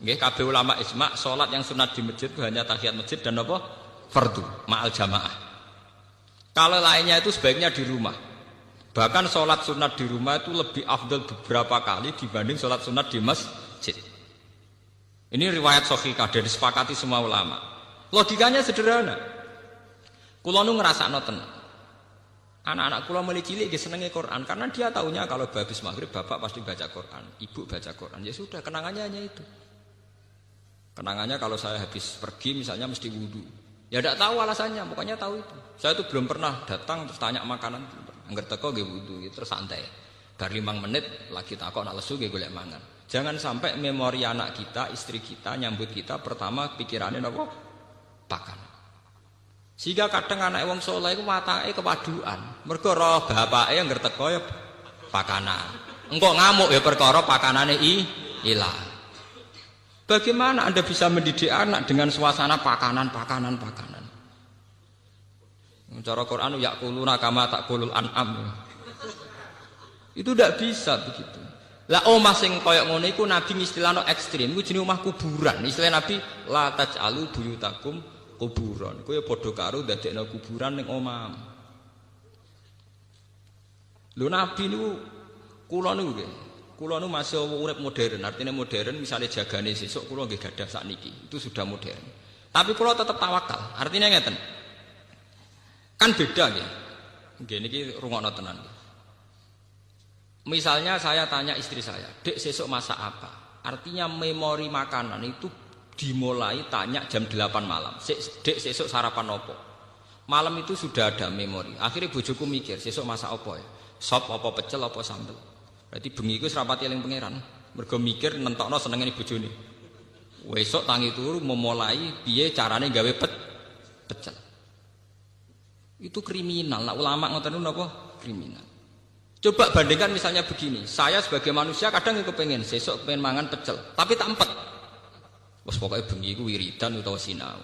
Nggih, kabeh ulama ijma' salat yang sunat di masjid itu hanya tahiyat masjid dan apa? Fardu ma'al jamaah. Kalau lainnya itu sebaiknya di rumah. Bahkan salat sunat di rumah itu lebih afdal beberapa kali dibanding salat sunat di masjid. Ini riwayat sahihah dan disepakati semua ulama. Logikanya sederhana. Kula nu ngrasakno tenan. Anak-anak kula mulai cilik nggih senenge Quran karena dia taunya kalau habis maghrib bapak pasti baca Quran, ibu baca Quran. Ya sudah, kenangannya hanya itu. Kenangannya kalau saya habis pergi misalnya mesti wudu. Ya tidak tahu alasannya, pokoknya tahu itu. Saya itu belum pernah datang terus tanya makanan. Angger teko nggih wudu, terus santai. Bar 5 menit lagi takok nak lesu nggih golek mangan. Jangan sampai memori anak kita, istri kita nyambut kita pertama pikirannya napa? Pakan. Sehingga kadang anak wong saleh iku watake kepaduan. Mergo roh bapake angger teko ya pakanan. Engko ngamuk ya perkara pakanane ilang. Bagaimana Anda bisa mendidik anak dengan suasana pakanan? Cara Quran yakuluna kama takulul an'am. Itu tidak bisa begitu. Lah omah sing koyok ngono iku Nabi istilahno ekstrim, iku jenenge omah kuburan. Istilah Nabi la taj'alu buyutakum kuburan. Kowe padha karo dadekno kuburan ning omah. Lho Nabi niku kula niku nggih. Kula nu masih urip modern, artinya modern misalnya jagane sesuk kula nggih gadah sakniki, itu sudah modern. Tapi kula tetap tawakal, artinya ngeten. Kan beda nggih. Nggih niki rungokno tenan. Misalnya saya tanya istri saya, "Dek sesuk masak apa?" Artinya memori makanan itu dimulai tanya jam 8 malam. "Dek sesuk sarapan opo?" Malam itu sudah ada memori. Akhirnya bojoku mikir, "Sesuk masak opo ya? Sop apa pecel apa sambel?" Berarti bengi iku serapati eling pangeran. Mergo mikir nentokno senengane bojone. Wesuk tangi turu memulai piye carane gawe pecel. Itu kriminal. Nah, ulama ngoten niku napa? Kriminal. Coba bandingkan misalnya begini. Saya sebagai manusia kadang kepengin sesuk pengen mangan pecel, tapi tak empet. Wes pokoke bengi iku wiridan utawa sinau.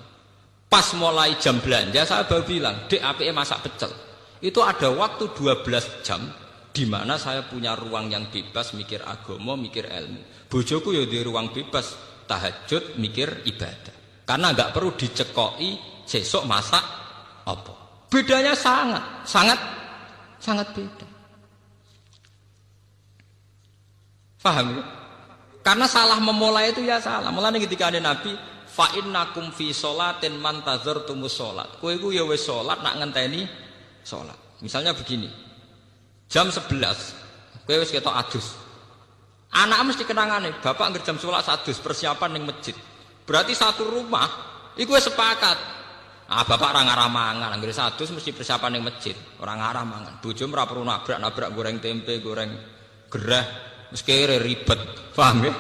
Pas mulai jam belanja saya baru bilang, "Dek, apike masak pecel." Itu ada waktu 12 jam di mana saya punya ruang yang bebas mikir agama, mikir ilmu. Bojoku ya di ruang bebas tahajud, mikir ibadah. Karena enggak perlu dicekoki sesuk masak apa. Bedanya sangat beda. Paham ya? Karena salah memulai itu ya salah. Mulane ketika ada Nabi, fa innakum fi sholatin man tadzartumus sholat. Kowe iku ya wis salat nak ngenteni salat. Misalnya begini. Jam 11, kowe wis ketok adus. Anak mesti kenangane, bapak angger jam 11 adus persiapan ning masjid. Berarti satu rumah iku wis sepakat. Ah bapak ora ngarah mangan, angger adus mesti persiapan ning masjid, ora ngarah mangan. Bojo ora perlu nabrak goreng tempe, goreng gerah, wis kere ribet. Paham ya?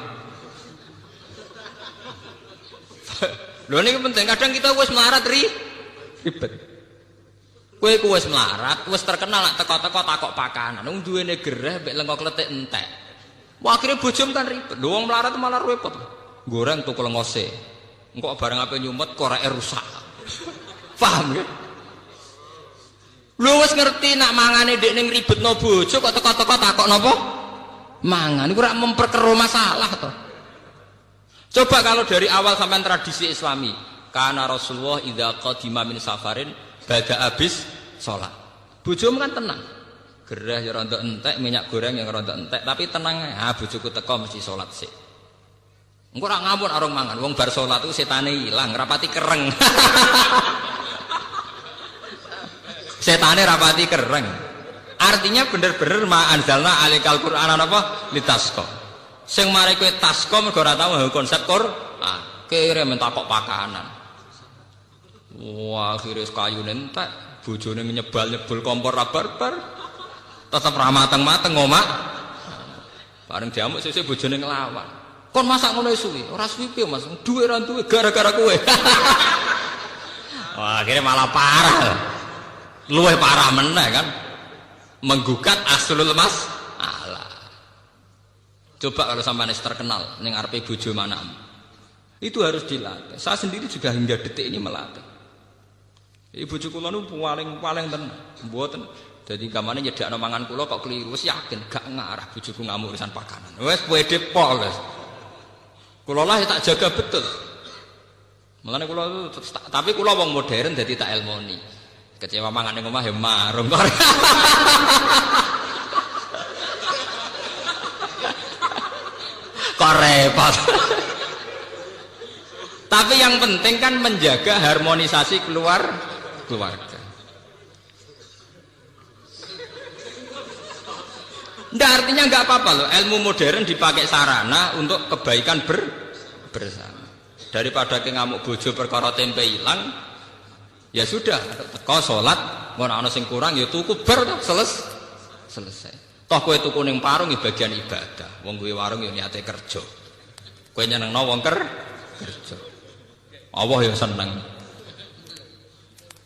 Lho niki penting, kadang kita wis melarat ribet. Kowe ku wis melarat, wis terkenal nak teko-teko takok pakanan. Wong duwene gereh mek lengo kletik entek. Wah akhire bojom kan ribet. Lho wong melarat malah repot. Goreng tuku lengose. Engko barang ape nyumet koreke rusak. Paham ya? Lho wis ngerti nak mangane ndek ning ribetno bojo kok teko-teko takok napa? Mangan iku ora memperkeruh masalah to. Coba kalau dari awal sampai tradisi Islami, kana Rasulullah idza qadima min safarin bada habis sholat. Bojomu kan tenang. Gerah ya rontok entek, minyak goreng yang rontok entek, tapi tenang. Ah bojoku teko mesti sholat sik. Engko ora ngamun arung mangan. Wong bar sholat itu setane ilang, rapati kereng. Setane rapati kereng. Artinya bener-bener ma anzalna alikal Qur'an apa litasqa. Sing mari kowe tasqa mergo ora tau konsep Qur'an. Kira mentakok pakanan. Wah, akhirnya kayu nentek, bojone nyebul kompor barbar, tetap ramateng-mateng ngomak. Bareng diamuk sesuk bojone nglawan. Kon masak ngono suwi, ora suwi piye Mas? Duwe ra duwe gara-gara kowe. Wah, akhirnya malah parah. Luwih parah meneh kan. Menggugat aslul mas. Alah. Coba kalau sampeyan terkenal ning arepe bojo manamu. Itu harus dilatih. Saya sendiri juga hingga detik ini melatih. Ibu kula nu paling tenan, mboten. Dadi kamane nyedakno mangan kula kok keliru, wis yakin gak ngarah bojoku ngamuk urusan pakanan. Wis pede pol wis. Kula lah tak jaga betul. Mulane kula tapi kula wong modern dadi tak elmoni. Kecewa mangan ning omah ya marung kok. Kok repot. Tapi yang penting kan menjaga harmonisasi keluarga. Nggak artinya nggak apa-apa loh. Ilmu modern dipakai sarana untuk kebaikan bersama. Daripada ke ngamuk bojo perkara tempe hilang, ya sudah. Teko sholat, ngono ana sing kurang ya tuku bar selesai. Toh kowe tuku ning warung ya bagian ibadah. Wong kuwi warung ya niate kerja. Kowe nyenengno wong kerja. Allah ya seneng.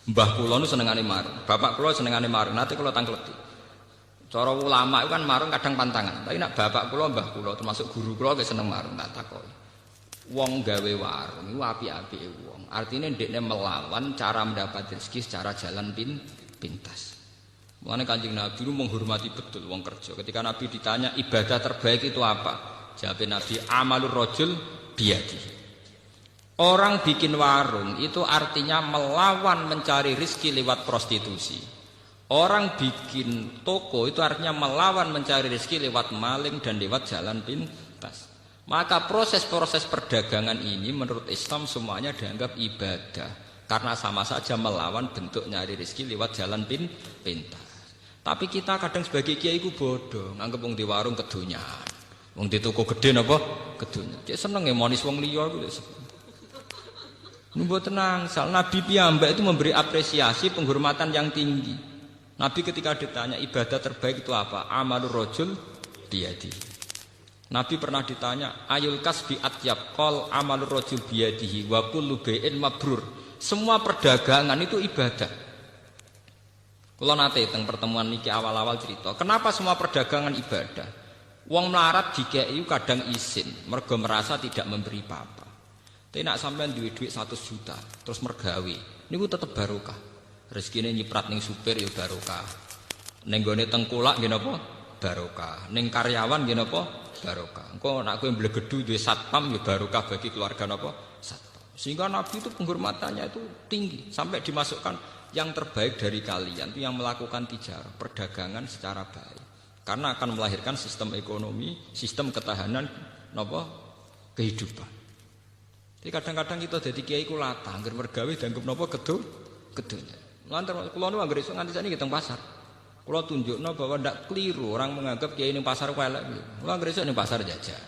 Mbah kula nu senengane marung. Bapak kula senengane marung. Nate kula tangkleti. Cara ulama itu kan marung kadang pantangan. Tapi nak bapak kula, mbah kula termasuk guru kula ge seneng marung tak takoki. Wong gawe warung iku apik-apike wong. Artinya ndekne melawan cara mendapat rezeki secara jalan pintas. Mulane Kanjeng Nabi itu menghormati betul wong kerja. Ketika Nabi ditanya ibadah terbaik itu apa? Jawab Nabi amalur rajul biyadihi. Orang bikin warung itu artinya melawan mencari rezeki lewat prostitusi. Orang bikin toko itu artinya melawan mencari rezeki lewat maling dan lewat jalan pintas. Maka proses-proses perdagangan ini menurut Islam semuanya dianggap ibadah. Karena sama saja melawan bentuk nyari rezeki lewat jalan pintas. Tapi kita kadang sebagai kiai ku bodoh, nganggep wong di warung kedonyan. Wong di toko gede napa? Kedonyan. Cek seneng ya monis wong liya ku. Nunggu tenang, soal Nabi piyambak itu memberi apresiasi penghormatan yang tinggi. Nabi ketika ditanya ibadah terbaik itu apa? Amalur rajul biyadihi. Nabi pernah ditanya ayul kasbi atyab qol amalur rajul biyadihi wa kullu bai'in mabrur. Semua perdagangan itu ibadah. Kula nate teng pertemuan niki awal-awal cerita, kenapa semua perdagangan ibadah? Wong melarat dikei kadang isin, mergo merasa tidak memberi apa-apa. Tapi nak sampean duwe dhuwit 100 juta, terus mergawe, niku tetep barokah. Rezekine nyiprat ning supir ya barokah. Ning gone tengkulak nggih napa? Barokah. Ning karyawan nggih napa? Barokah. Engko nek kowe mblegedu duwe satpam ya barokah bagi keluarga napa? Satpam. Sehingga Nabi itu penghormatannya itu tinggi sampai dimasukkan yang terbaik dari kalian itu yang melakukan tijarah, perdagangan secara baik. Karena akan melahirkan sistem ekonomi, sistem ketahanan napa? Kehidupan. Jadi kadang-kadang kita jadi kiai ku latah, angger mergawe dianggap napa kedonya. Lantar kula nu anggere iso nganti sakniki teng pasar. Kula tunjukno bahwa ndak keliru orang menganggap kiai ning pasar ku elek. Kula anggere iso ning pasar jajan.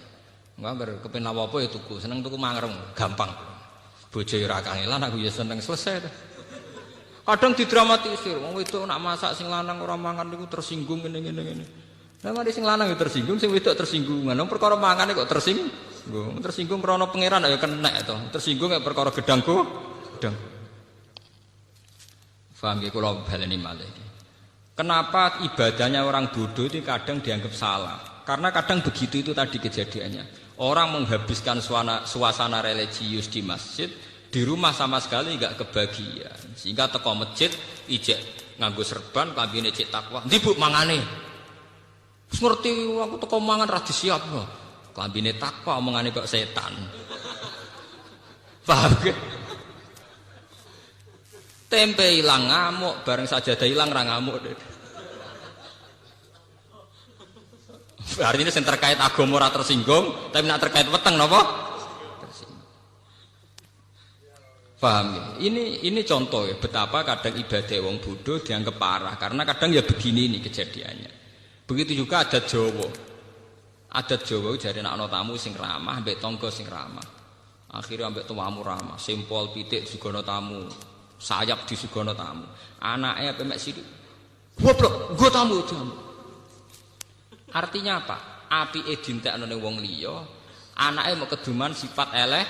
Angger kepen apa ya tuku, seneng tuku mangrem, gampang. Bojo ya ora kangelan aku ya seneng selesai. Kadang didramatisir, wong wedok nak masak sing lanang ora mangan niku tersinggung ngene. Lah mari sing lanang ya tersinggung, sing wedok tersinggung. Nang perkara mangane kok tersinggung. Tersinggung krana pangeran ya kenek to. Tersinggung nek perkara gedangku. Paham nggih kula baleni malih. Kenapa ibadahnya orang bodoh itu kadang dianggap salah? Karena kadang begitu itu tadi kejadiannya. Orang menghabiskan suasana religius di masjid, di rumah sama sekali enggak kebagian. Sehingga teko masjid ijek nganggo serban, kambine cek takwa. Ndi Bu mangane? Wis ngerti aku teko mangan ra disiapno. Kambine takwa omongane kok setan. Paham ge? Tempe hilang ngamuk, bareng sajadah hilang ra ngamuk. Artinya yang terkait agama ora tersinggung, tapi nak terkait weteng napa? Tersinggung. Paham ya? Ini contoh ya, betapa kadang ibadah wong bodoh dianggap parah karena kadang ya begini nih kejadiannya. Begitu juga adat Jawa. Adat Jawa jare nek ana tamu sing ramah, mbek tangga sing ramah. Akhirnya mbek tuamu ramah, simpol pitik disugono tamu, sayap disugono tamu. Anake ape mek sithik. Goblok, nggo tamu. Artinya apa? Apike dintekno ning wong liya, anake mau keduman sifat elek.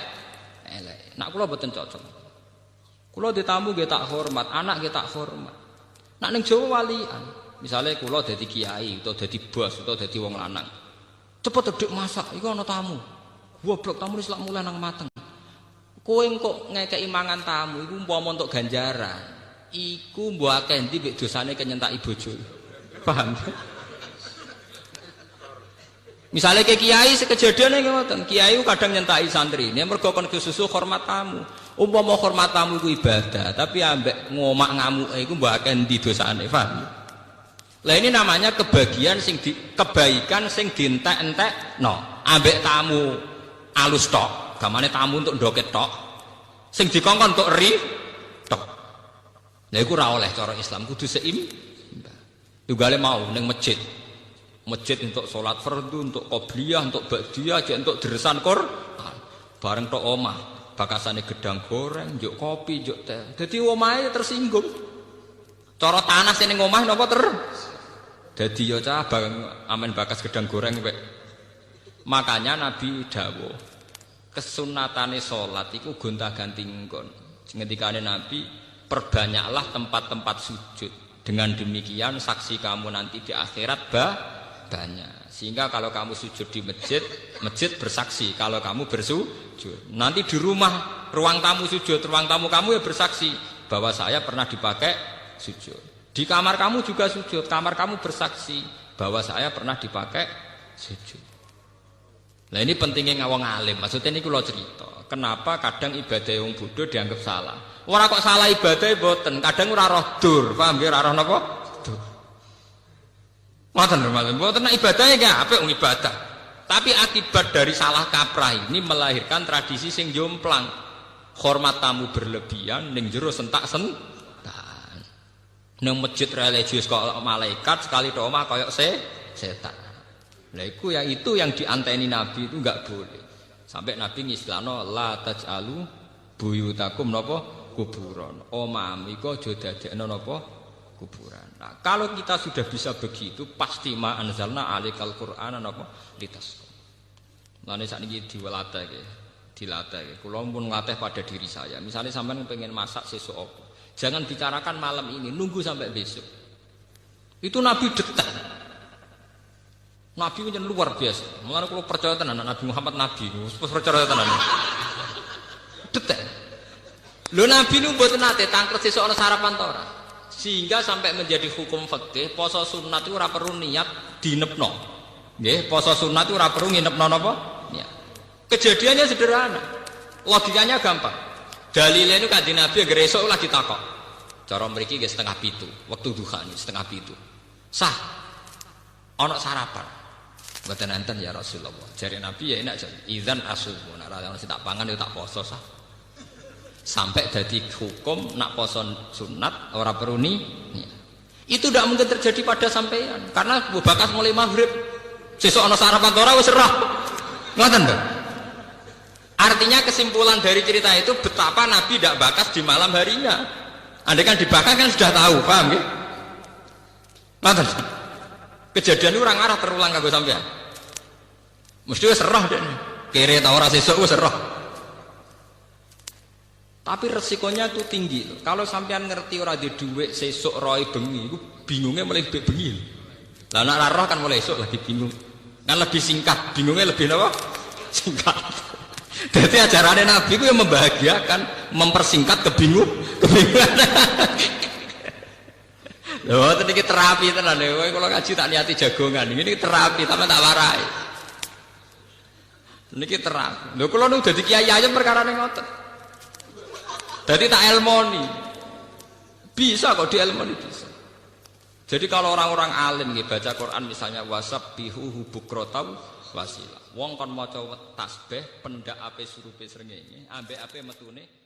Nak kula mboten cocok. Kula ditamu nggih tak hormat, anak nggih tak hormat. Nak ning Jawa walian, misale kula dadi kiai utawa dadi bos utawa dadi wong lanang. Cepet dedek masak, iku ana tamu. Goblok tamu wis lak mulai nang mateng. Kowe kok ngekeki mangan tamu iku umpama entuk ganjaran. Iku mbok akeh ndi mek dosane kenyentaki bojo. Paham? Misalnya ke kiai sekejadian ngoten, kiai kadang nyentai santri, ini mergo kon kesusu hormat tamu. Umpama hormat tamu iku ibadah, tapi ambek ngomak ngamuke iku mbok akeh ndi dosane, paham? Lah ini namanya kebaikan sing dientek-entekno. Ambek tamu alus tok, gamane tamu untuk ndoket tok. Sing dikongkon untuk ri tok. Lah iku ora oleh cara Islam, kudu seimbang. Tunggale mau ning masjid. Masjid untuk sholat fardu, untuk qobliyah, untuk ba'diyah, untuk deresan Quran. Bareng tok omah, bakasane gedang goreng, njuk kopi, njuk teh. Dadi omahe tersinggung. Cara tanah sing ning omah napa dadi ya cah amen bakas gedang goreng wek. Makanya Nabi dawuh, kesunatane sholat iku gonta-ganti nggon. Ngendikane Nabi, perbanyaklah tempat-tempat sujud. Dengan demikian saksi kamu nanti di akhirat banyak. Sehingga kalau kamu sujud di masjid, masjid bersaksi kalau kamu bersujud. Nanti di rumah, ruang tamu sujud, ruang tamu kamu ya bersaksi bahwa saya pernah dipakai sujud. Di kamar kamu juga sujud, kamar kamu bersaksi bahwa saya pernah dipakai sujud. Nah ini pentingnya ngawang alim. Maksudnya ini kalau cerita, kenapa kadang ibadah yang bodoh dianggap salah. Orang kok salah ibadah boten, kadang ora roh dur, paham ya, ora roh napa? Ngoten mboten, mboten nek ibadahnya gak apik wong ibadah. Tapi akibat dari salah kaprah ini melahirkan tradisi sing jomplang. Hormat tamu berlebihan ning jero sentak-sentak. Ning masjid religius kok malaikat sekali tok omah koyo setan. Lah iku itu yang dianteni Nabi itu enggak boleh. Sampai Nabi ngislano la taj'alu buyutakum napa kuburan. Omah iku aja dadekno napa kuburan. Nah, kalau kita sudah bisa begitu, pasti ma anzalna alikal Qur'ana napa litas. Lane sakniki dilatih. Kula pun ngatih pada diri saya. Misalnya sampean pengen masak sesuk apa, jangan bicarakan malam ini, nunggu sampai besok. Itu Nabi detek. Nabi itu luar biasa. Mulane kula percaya tenan Nabi Muhammad nabi, percaya tenan. Detek. Lho Nabi nu mboten nate tangkret sesuk ana sarapan ta ora? Sehingga sampai menjadi hukum fikih poso sunat itu ora perlu niat dinepno. Nggih, poso sunat itu ora perlu nginepno napa? Niat. Kejadiannya sederhana. Logikanya gampang. Dalile niku Kanjeng Nabi anggere esuk lagi takok. Cara mriki nggih 6:30, wektu duha niki 6:30. Sah. Ana sarapan. Mboten enten ya Rasulullah. Jare Nabi ya enak jare. Idzan asuh. Nek ora ono sing tak pangan ya tak poso sah. Sampai jadi hukum nak poso sunat ora perlu nih. Itu tidak mungkin terjadi pada sampean karena bakas mulai maghrib sesuk ana sarapan ora wis roh. Ngoten to. Artinya kesimpulan dari cerita itu betapa Nabi tidak bakas di malam harinya. Andai kan dibakar kan sudah tahu, paham nggih? Ngoten. Kejadian itu orang arah terulang kanggo sampean. Mesti wis roh dene. Kere ta ora sesuk wis roh. Tapi resikonya itu tinggi. Kalau sampean ngerti ora di dhuwit sesuk roe bengi, iku bingungnya mulai bengi. Lah nek roh kan mulai esuk lagi bingung. Kan lebih singkat, bingungnya lebih apa? Singkat. Jadi ajaran Nabi itu yang membahagiakan, mempersingkat kebingungan. Loh, ini terapi tenan lho. Kalau ngaji tak niati jagongan, ini terapi, tapi tak warai. Niki terapi. Lho kula nu dadi kiai ayam perkara ning ngoten. Jadi tak elmoni. Bisa kok di elmoni bisa. Jadi kalau orang-orang alim nih baca Quran misalnya wasabbihu bukratan wasila. Wong kon maca tasbih pendak ape surupe srengenge, ambek ape metune